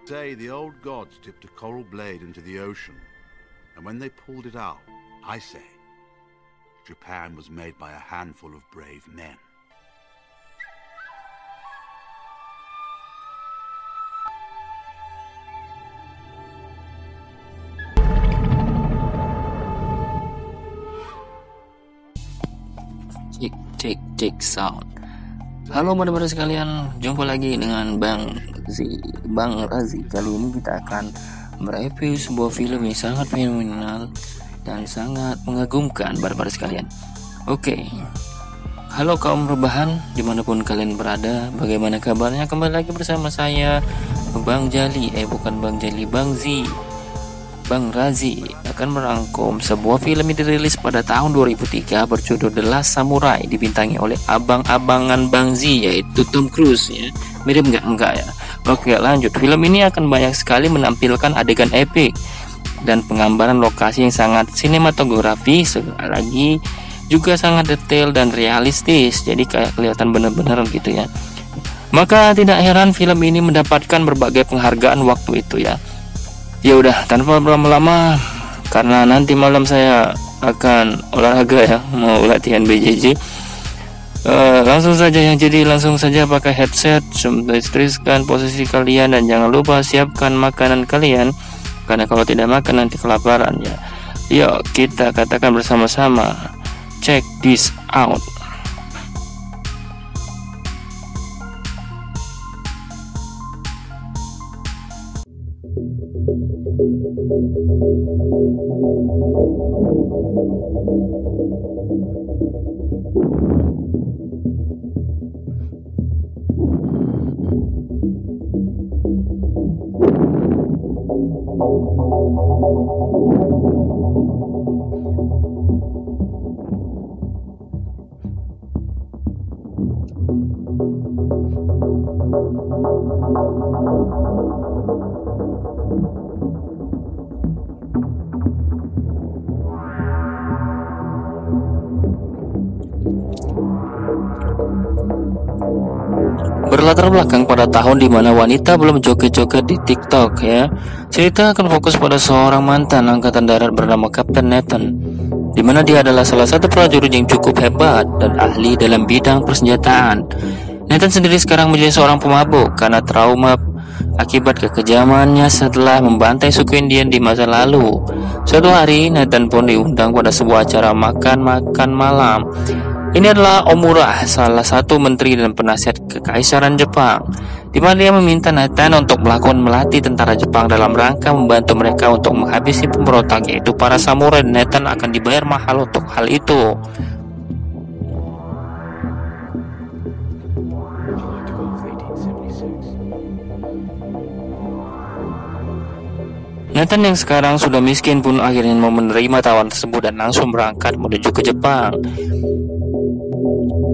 Say the old gods dipped a coral blade into the ocean, and when they pulled it out, I say, Japan was made by a handful of brave men. Cek sound. Halo teman-teman sekalian, jumpa lagi dengan Bang Razi. Kali ini kita akan mereview sebuah film yang sangat fenomenal dan sangat mengagumkan teman-teman sekalian. Oke, halo kaum rebahan dimanapun kalian berada, bagaimana kabarnya? Kembali lagi bersama saya Bang Jali, bukan Bang Jali, Bang Bang Razi akan merangkum sebuah film yang dirilis pada tahun 2003 berjudul The Last Samurai, dibintangi oleh abang-abangan Bang Z, yaitu Tom Cruise ya. Mirip enggak ya? Oke, lanjut. Film ini akan banyak sekali menampilkan adegan epik dan penggambaran lokasi yang sangat sinematografi, sekali lagi juga sangat detail dan realistis. Jadi kayak kelihatan benar-benar gitu ya. Maka tidak heran film ini mendapatkan berbagai penghargaan waktu itu ya. Ya udah, tanpa berlama-lama, karena nanti malam saya akan olahraga ya, mau latihan BJJ. Langsung saja pakai headset, streskan posisi kalian, dan jangan lupa siapkan makanan kalian, karena kalau tidak makan nanti kelaparan ya. Yuk kita katakan bersama-sama, check this out. Berlatar belakang pada tahun di mana wanita belum joget-joget di TikTok ya. Cerita akan fokus pada seorang mantan angkatan darat bernama Kapten Nathan, di mana dia adalah salah satu prajurit yang cukup hebat dan ahli dalam bidang persenjataan. Nathan sendiri sekarang menjadi seorang pemabuk karena trauma akibat kekejamannya setelah membantai suku Indian di masa lalu. Suatu hari Nathan pun diundang pada sebuah acara makan malam. Ini adalah Omura, salah satu menteri dan penasihat kekaisaran Jepang, di mana dia meminta Nathan untuk melatih tentara Jepang dalam rangka membantu mereka untuk menghabisi pemberontak, yaitu para samurai. Nathan akan dibayar mahal untuk hal itu. Nathan yang sekarang sudah miskin pun akhirnya mau menerima tawaran tersebut dan langsung berangkat menuju ke Jepang.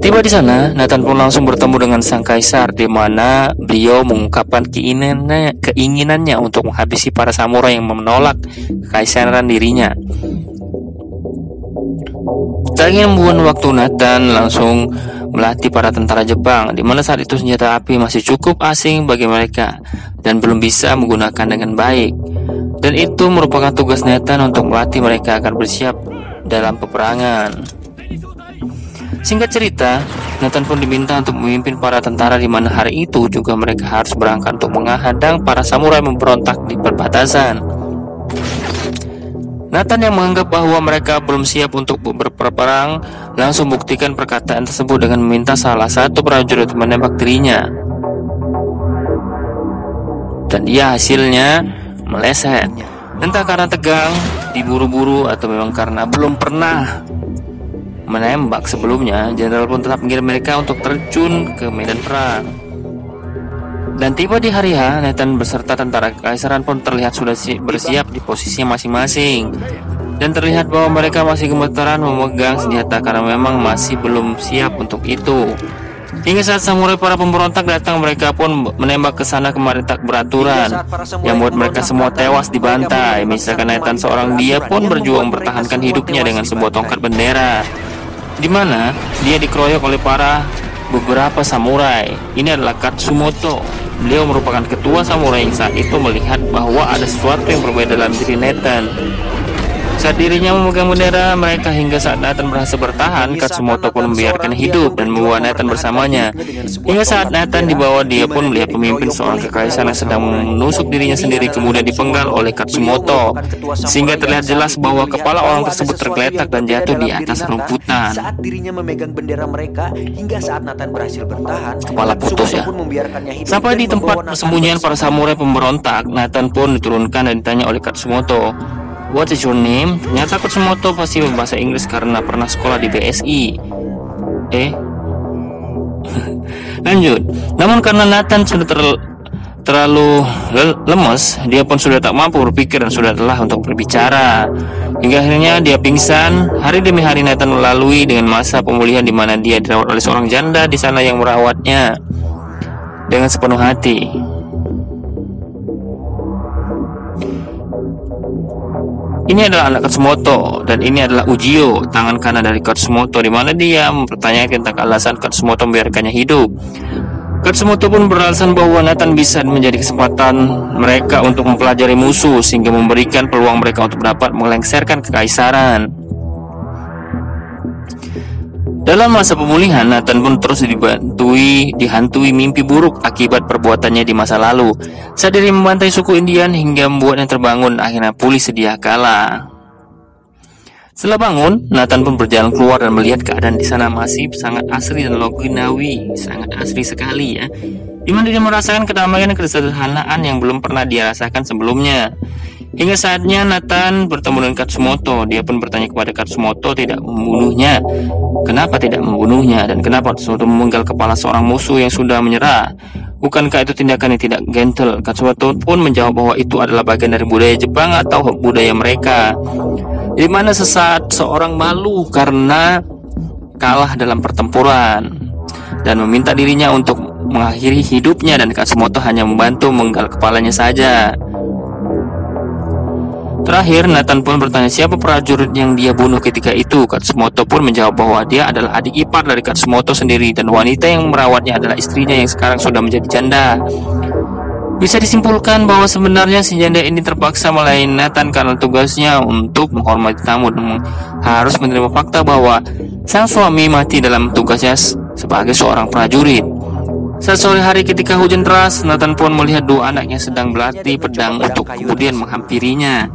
Tiba di sana, Nathan pun langsung bertemu dengan sang kaisar, di mana beliau mengungkapkan keinginannya untuk menghabisi para samurai yang menolak kekaisaran dirinya. Tak ingin membuang waktu, Nathan langsung melatih para tentara Jepang, di mana saat itu senjata api masih cukup asing bagi mereka dan belum bisa menggunakan dengan baik. Dan itu merupakan tugas Nathan untuk melatih mereka agar bersiap dalam peperangan. Singkat cerita, Nathan pun diminta untuk memimpin para tentara, di mana hari itu juga mereka harus berangkat untuk menghadang para samurai memberontak di perbatasan. Nathan yang menganggap bahwa mereka belum siap untuk berperang, langsung buktikan perkataan tersebut dengan meminta salah satu prajurit menembak dirinya. Dan dia hasilnya meleset. Entah karena tegang, diburu-buru, atau memang karena belum pernah menembak sebelumnya, jenderal pun tetap mengirim mereka untuk terjun ke medan perang. Dan tiba di hari H, Nathan beserta tentara kekaisaran pun terlihat sudah bersiap di posisinya masing-masing, dan terlihat bahwa mereka masih gemetaran memegang senjata karena memang masih belum siap untuk itu. Hingga saat samurai para pemberontak datang, mereka pun menembak ke sana kemari tak beraturan, yang membuat mereka semua tewas dibantai. Misalkan Nathan seorang dia pun berjuang mempertahankan hidupnya dengan sebuah tongkat bendera, di mana dia dikeroyok oleh beberapa samurai. Ini adalah Katsumoto, beliau merupakan ketua samurai yang saat itu melihat bahwa ada sesuatu yang berbeda dalam diri Nathan. Saat dirinya memegang bendera mereka hingga saat Nathan berhasil bertahan, Katsumoto pun membiarkan hidup dan membawa Nathan bersamanya. Hingga saat Nathan dibawa, dia pun melihat pemimpin seorang kekaisaran yang sedang menusuk dirinya sendiri kemudian dipenggal oleh Katsumoto, sehingga terlihat jelas bahwa kepala orang tersebut tergeletak dan jatuh di atas rumputan. Saat dirinya memegang bendera mereka hingga saat Nathan berhasil bertahan, Kepala putus ya. pun membiarkannya hidup. Sampai di dan tempat membawa Nathan persembunyian para samurai pemberontak, Nathan pun diturunkan dan ditanya oleh Katsumoto, "What is your name?" Ternyata Katsumoto pasti berbahasa Inggris karena pernah sekolah di BSI. Lanjut. Namun karena Nathan sudah terlalu lemas, dia pun sudah tak mampu berpikir dan sudah lelah untuk berbicara. Hingga akhirnya dia pingsan. Hari demi hari Nathan melalui dengan masa pemulihan di mana dia dirawat oleh seorang janda di sana yang merawatnya dengan sepenuh hati. Ini adalah anak Katsumoto dan ini adalah Ujio, tangan kanan dari Katsumoto, di mana dia mempertanyakan tentang alasan Katsumoto membiarkannya hidup. Katsumoto pun beralasan bahwa Nathan bisa menjadi kesempatan mereka untuk mempelajari musuh sehingga memberikan peluang mereka untuk dapat melengsarkan kekaisaran. Dalam masa pemulihan, Nathan pun terus dihantui mimpi buruk akibat perbuatannya di masa lalu. Saat diri membantai suku Indian hingga membuatnya terbangun, akhirnya pulih sedia kala. Setelah bangun, Nathan pun berjalan keluar dan melihat keadaan di sana masih sangat asri dan logiawi, sangat asri sekali ya. Di mana dia merasakan kedamaian dan kesederhanaan yang belum pernah dia rasakan sebelumnya. Hingga saatnya Nathan bertemu dengan Katsumoto. Dia pun bertanya kepada Katsumoto tidak membunuhnya. Kenapa tidak membunuhnya dan kenapa Katsumoto memenggal kepala seorang musuh yang sudah menyerah? Bukankah itu tindakan yang tidak gentle? Katsumoto pun menjawab bahwa itu adalah bagian dari budaya Jepang atau budaya mereka, di mana sesaat seorang malu karena kalah dalam pertempuran dan meminta dirinya untuk mengakhiri hidupnya, dan Katsumoto hanya membantu memenggal kepalanya saja. Terakhir, Nathan pun bertanya siapa prajurit yang dia bunuh ketika itu. Katsumoto pun menjawab bahwa dia adalah adik ipar dari Katsumoto sendiri dan wanita yang merawatnya adalah istrinya yang sekarang sudah menjadi janda. Bisa disimpulkan bahwa sebenarnya si janda ini terpaksa melayani Nathan karena tugasnya untuk menghormati tamu dan harus menerima fakta bahwa sang suami mati dalam tugasnya sebagai seorang prajurit. Saat sore hari ketika hujan deras, Nathan pun melihat dua anaknya sedang berlatih pedang untuk kemudian menghampirinya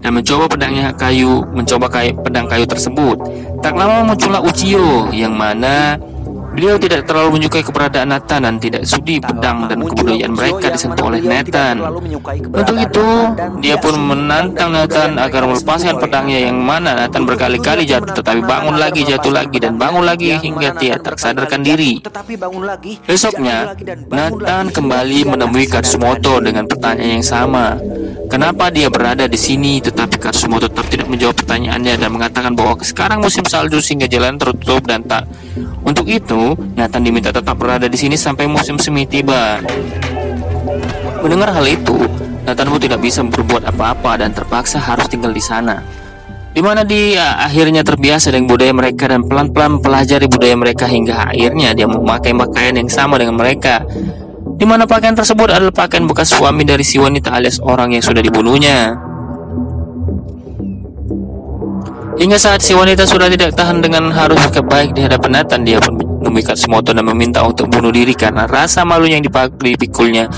dan mencoba pedang kayu tersebut. Tak lama muncullah Ujio, yang mana beliau tidak terlalu menyukai keberadaan Nathan dan tidak sudi pedang dan kebudayaan mereka disentuh oleh Nathan. Untuk itu, dia pun menantang Nathan agar melepaskan pedangnya, yang mana Nathan berkali-kali jatuh tetapi bangun lagi, jatuh lagi dan bangun lagi hingga dia tak sadarkan diri. Besoknya, Nathan kembali menemui Katsumoto dengan pertanyaan yang sama. Kenapa dia berada di sini? Tetapi Katsumoto tetap tidak menjawab pertanyaannya dan mengatakan bahwa sekarang musim salju sehingga jalan tertutup dan tak. Untuk itu, Nathan diminta tetap berada di sini sampai musim semi tiba. Mendengar hal itu, Nathan pun tidak bisa berbuat apa-apa dan terpaksa harus tinggal di sana. Di mana dia akhirnya terbiasa dengan budaya mereka dan pelan-pelan mempelajari budaya mereka hingga akhirnya dia memakai pakaian yang sama dengan mereka. Di mana pakaian tersebut adalah pakaian bekas suami dari si wanita alias orang yang sudah dibunuhnya. Hingga saat si wanita sudah tidak tahan dengan harus bersikap baik di hadapan Nathan, dia pun menemui Katsumoto dan meminta untuk bunuh diri karena rasa malu yang dipikulnya.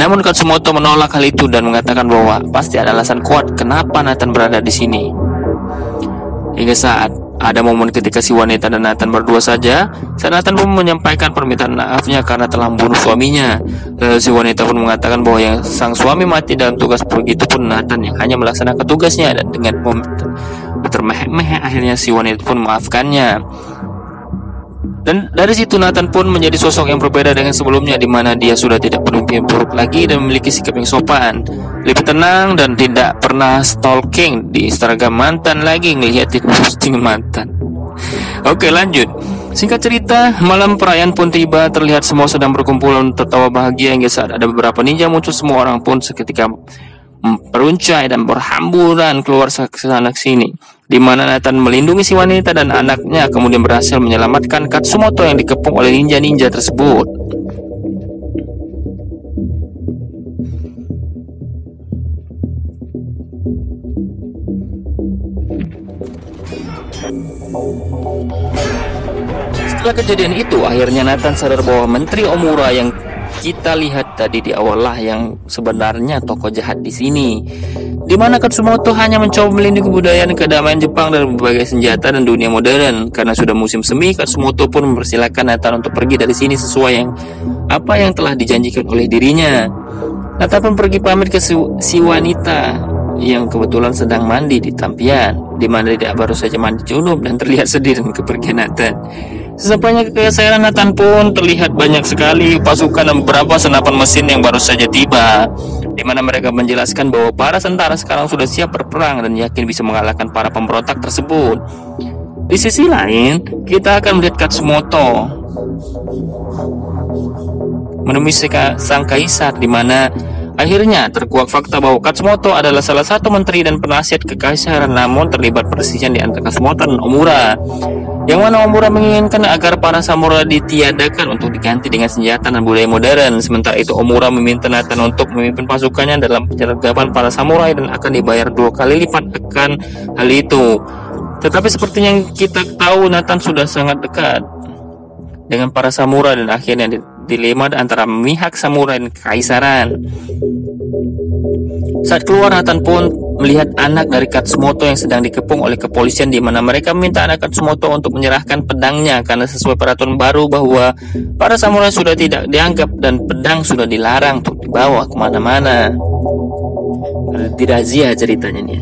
Namun Katsumoto menolak hal itu dan mengatakan bahwa pasti ada alasan kuat kenapa Nathan berada di sini. Hingga saat ada momen ketika si wanita dan Nathan berdua saja, saat Nathan pun menyampaikan permintaan maafnya karena telah membunuh suaminya. Lalu si wanita pun mengatakan bahwa yang sang suami mati dalam tugas begitu pun Nathan yang hanya melaksanakan tugasnya, dan dengan termeh-meh akhirnya si wanita pun memaafkannya. Dan dari situ Nathan pun menjadi sosok yang berbeda dengan sebelumnya, di mana dia sudah tidak bermimpi buruk lagi dan memiliki sikap yang sopan, lebih tenang dan tidak pernah stalking di Instagram mantan lagi, ngeliatin posting mantan. Oke, lanjut. Singkat cerita, malam perayaan pun tiba. Terlihat semua sedang berkumpul tertawa bahagia hingga saat ada beberapa ninja muncul. Semua orang pun seketika memperuncai dan berhamburan keluar ke sana sini, di mana Nathan melindungi si wanita dan anaknya, kemudian berhasil menyelamatkan Katsumoto yang dikepung oleh ninja-ninja tersebut. Sesudah kejadian itu, akhirnya Nathan sadar bahwa Menteri Omura yang kita lihat tadi di awal lah yang sebenarnya tokoh jahat di sini. Di mana Katsumoto hanya mencoba melindungi kebudayaan dan kedamaian Jepang dari berbagai senjata dan dunia modern. Karena sudah musim semi, Katsumoto pun mempersilahkan Nathan untuk pergi dari sini sesuai apa yang telah dijanjikan oleh dirinya. Nathan pun pergi pamit ke si wanita yang kebetulan sedang mandi di tampian, di mana dia baru saja mandi junub dan terlihat sedih dengan kepergian Nathan. Sesampainya ke kesayangan Nathan pun terlihat banyak sekali pasukan dan beberapa senapan mesin yang baru saja tiba, di mana mereka menjelaskan bahwa para tentara sekarang sudah siap berperang dan yakin bisa mengalahkan para pemberontak tersebut. Di sisi lain, kita akan melihat Katsumoto menemui sang kaisar, di mana akhirnya terkuak fakta bahwa Katsumoto adalah salah satu menteri dan penasihat kekaisaran, namun terlibat perselisihan di antara Katsumoto dan Omura, yang mana Omura menginginkan agar para samurai ditiadakan untuk diganti dengan senjata dan budaya modern. Sementara itu Omura meminta Nathan untuk memimpin pasukannya dalam penyergapan para samurai dan akan dibayar 2 kali lipat akan hal itu. Tetapi seperti yang kita tahu, Nathan sudah sangat dekat dengan para samurai dan akhirnya dilema antara memihak samurai dan kekaisaran. Saat keluar, Nathan pun melihat anak dari Katsumoto yang sedang dikepung oleh kepolisian, di mana mereka meminta anak Katsumoto untuk menyerahkan pedangnya karena sesuai peraturan baru bahwa para samurai sudah tidak dianggap dan pedang sudah dilarang untuk dibawa kemana-mana. Dirazia ceritanya nih.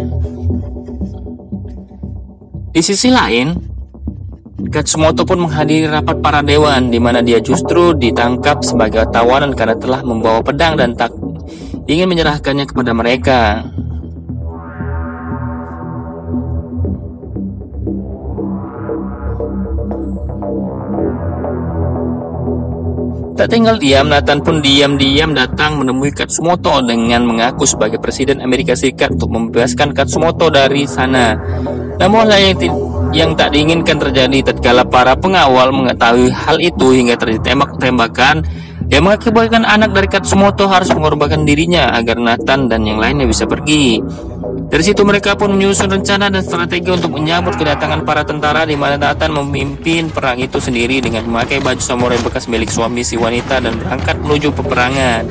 Di sisi lain, Katsumoto pun menghadiri rapat para dewan, di mana dia justru ditangkap sebagai tawanan karena telah membawa pedang dan tak ingin menyerahkannya kepada mereka. Tak tinggal diam, Nathan pun diam-diam datang menemui Katsumoto dengan mengaku sebagai Presiden Amerika Serikat untuk membebaskan Katsumoto dari sana. Namun hal yang tak diinginkan terjadi tatkala para pengawal mengetahui hal itu hingga terjadi tembak-tembakan yang mengakibatkan anak dari Katsumoto harus mengorbankan dirinya agar Nathan dan yang lainnya bisa pergi. Dari situ mereka pun menyusun rencana dan strategi untuk menyambut kedatangan para tentara, di mana Nathan memimpin perang itu sendiri dengan memakai baju samurai bekas milik suami si wanita dan berangkat menuju peperangan.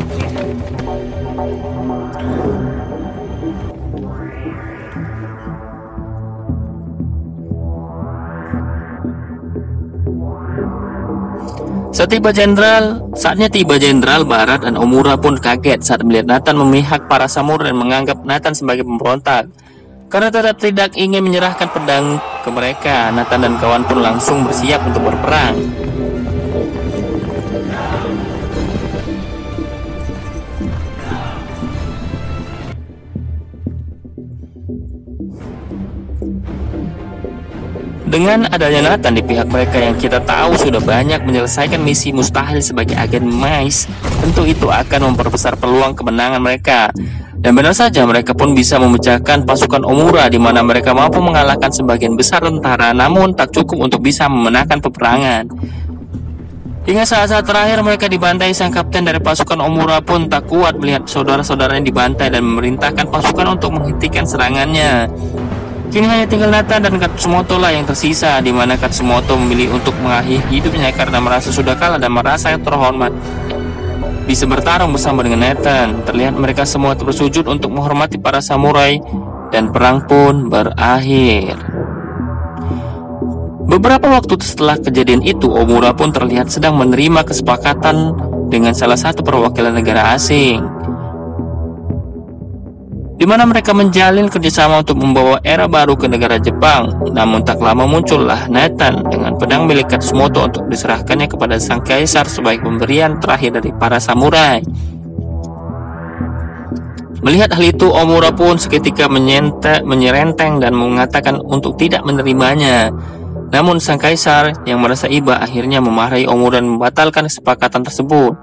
Saatnya tiba Jenderal Barat dan Omura pun kaget saat melihat Nathan memihak para samurai dan menganggap Nathan sebagai pemberontak. Karena tidak ingin menyerahkan pedang ke mereka, Nathan dan kawan pun langsung bersiap untuk berperang. Dengan adanya Nathan di pihak mereka yang kita tahu sudah banyak menyelesaikan misi mustahil sebagai agen MI6, tentu itu akan memperbesar peluang kemenangan mereka. Dan benar saja mereka pun bisa memecahkan pasukan Omura, di mana mereka mampu mengalahkan sebagian besar tentara, namun tak cukup untuk bisa memenangkan peperangan. Hingga saat-saat terakhir mereka dibantai, sang kapten dari pasukan Omura pun tak kuat melihat saudara-saudaranya dibantai dan memerintahkan pasukan untuk menghentikan serangannya. Kini hanya tinggal Nathan dan Katsumoto lah yang tersisa, di mana Katsumoto memilih untuk mengakhiri hidupnya karena merasa sudah kalah dan merasa terhormat bisa bertarung bersama dengan Nathan. Terlihat mereka semua bersujud untuk menghormati para samurai dan perang pun berakhir. Beberapa waktu setelah kejadian itu, Omura pun terlihat sedang menerima kesepakatan dengan salah satu perwakilan negara asing, di mana mereka menjalin kerjasama untuk membawa era baru ke negara Jepang. Namun tak lama muncullah Nathan dengan pedang milik Katsumoto untuk diserahkannya kepada sang kaisar sebagai pemberian terakhir dari para samurai. Melihat hal itu, Omura pun seketika menyerenteng dan mengatakan untuk tidak menerimanya. Namun sang kaisar yang merasa iba akhirnya memarahi Omura dan membatalkan kesepakatan tersebut.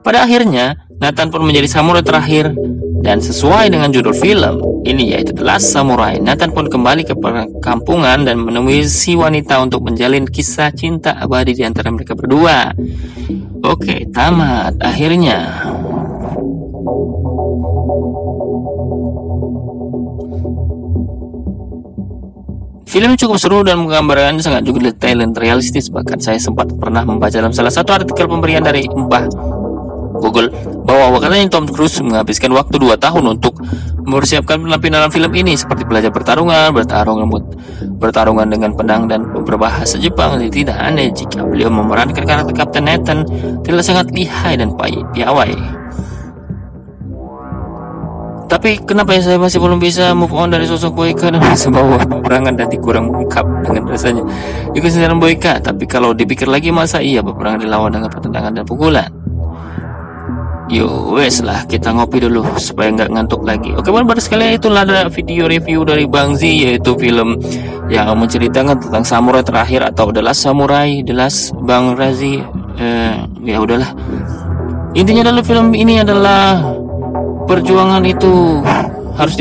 Pada akhirnya, Nathan pun menjadi samurai terakhir. Dan sesuai dengan judul film ini, yaitu The Last Samurai, Nathan pun kembali ke perkampungan dan menemui si wanita untuk menjalin kisah cinta abadi di antara mereka berdua. Oke, tamat akhirnya. Filmnya cukup seru dan menggambarkan sangat juga detail dan realistis. Bahkan saya sempat pernah membaca dalam salah satu artikel pemberian dari Mbah Google bahwa katanya Tom Cruise menghabiskan waktu 2 tahun untuk mempersiapkan penampilan dalam film ini, seperti belajar bertarungan dengan pedang dan berbahasa Jepang. Jadi tidak aneh jika beliau memerankan karakter Kapten Nathan tidak sangat lihai dan piawai. Tapi kenapa ya saya masih belum bisa move on dari sosok Boyka dan merasa bahwa peperangan tadi kurang lengkap dengan rasanya ikut sindiran Boyka. Tapi kalau dipikir lagi, masa iya peperangan dilawan dengan pertentangan dan pukulan? Yo wes lah, kita ngopi dulu supaya nggak ngantuk lagi. Oke baru sekalian, itulah ada video review dari Bang Z, yaitu film yang menceritakan tentang samurai terakhir atau The Last Samurai, The Last Bang Razi. Ya udahlah, intinya dalam film ini adalah perjuangan itu harus